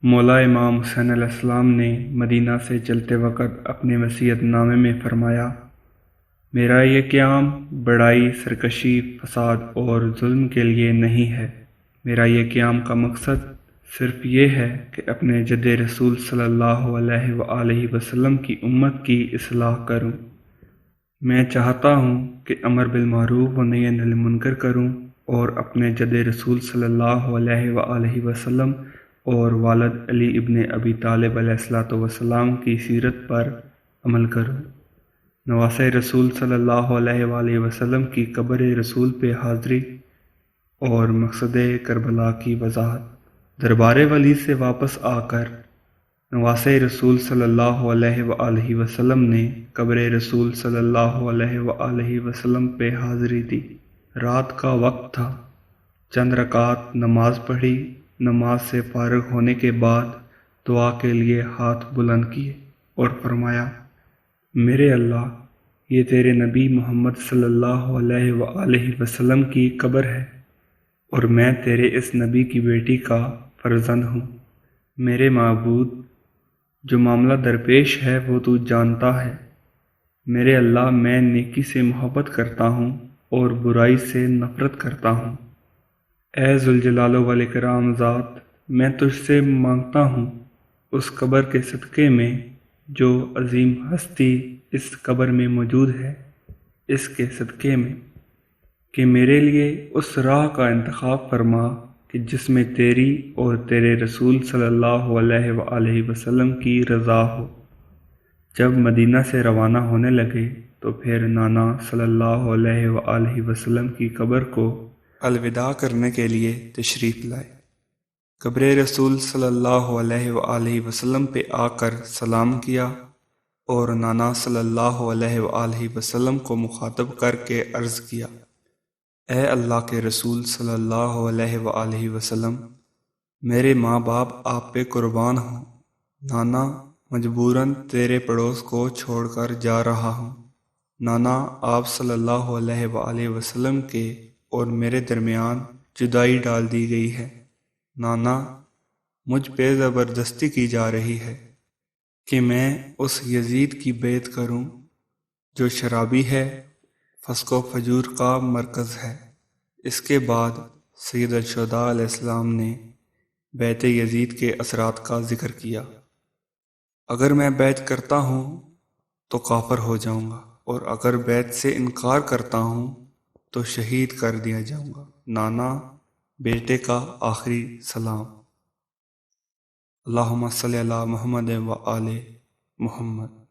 مولا امام حسین علیہ السلام نے مدینہ سے چلتے وقت اپنے وصیت نامے میں فرمایا، میرا یہ قیام بڑائی، سرکشی، فساد اور ظلم کے لیے نہیں ہے۔ میرا یہ قیام کا مقصد صرف یہ ہے کہ اپنے جد رسول صلی اللہ علیہ وآلہ وسلم کی امت کی اصلاح کروں۔ میں چاہتا ہوں کہ امر بالمعروف و نہی عن المنکر کروں اور اپنے جد رسول صلی اللہ علیہ وآلہ وسلم اور والد علی ابن ابی طالب علیہ السلام کی سیرت پر عمل کروں۔ نواسۂ رسول صلی اللہ علیہ وآلہ وسلم کی قبر رسول پہ حاضری اور مقصد کربلا کی وضاحت۔ دربار ولی سے واپس آ کر نواسۂ رسول صلی اللہ علیہ وآلہ وسلم نے قبر رسول صلی اللہ علیہ وآلہ وسلم پہ حاضری دی۔ رات کا وقت تھا، چند رکعت نماز پڑھی۔ نماز سے فارغ ہونے کے بعد دعا کے لیے ہاتھ بلند کیے اور فرمایا، میرے اللہ، یہ تیرے نبی محمد صلی اللہ علیہ وآلہ وسلم کی قبر ہے اور میں تیرے اس نبی کی بیٹی کا فرزند ہوں۔ میرے معبود، جو معاملہ درپیش ہے وہ تو جانتا ہے۔ میرے اللہ، میں نیکی سے محبت کرتا ہوں اور برائی سے نفرت کرتا ہوں۔ اے ذوالجلال والاکرام ذات، میں تجھ سے مانگتا ہوں اس قبر کے صدقے میں جو عظیم ہستی اس قبر میں موجود ہے، اس کے صدقے میں کہ میرے لیے اس راہ کا انتخاب فرما کہ جس میں تیری اور تیرے رسول صلی اللہ علیہ وآلہ وسلم کی رضا ہو۔ جب مدینہ سے روانہ ہونے لگے تو پھر نانا صلی اللہ علیہ وآلہ وسلم کی قبر کو الوداع کرنے کے لیے تشریف لائے۔ قبر رسول صلی اللہ علیہ وآلہ وسلم پہ آ کر سلام کیا اور نانا صلی اللہ علیہ وآلہ وسلم کو مخاطب کر کے عرض کیا، اے اللہ کے رسول صلی اللہ علیہ وآلہ وسلم، میرے ماں باپ آپ پہ قربان ہوں۔ نانا، مجبوراً تیرے پڑوس کو چھوڑ کر جا رہا ہوں۔ نانا، آپ صلی اللہ علیہ وآلہ وسلم کے اور میرے درمیان جدائی ڈال دی گئی ہے۔ نانا، مجھ پہ زبردستی کی جا رہی ہے کہ میں اس یزید کی بیعت کروں جو شرابی ہے، فسق و فجور کا مرکز ہے۔ اس کے بعد سید الشہداء علیہ السلام نے بیعت یزید کے اثرات کا ذکر کیا۔ اگر میں بیعت کرتا ہوں تو کافر ہو جاؤں گا اور اگر بیعت سے انکار کرتا ہوں تو شہید کر دیا جاؤں گا۔ نانا، بیٹے کا آخری سلام۔ اللہم صلی علی محمد و آل محمد۔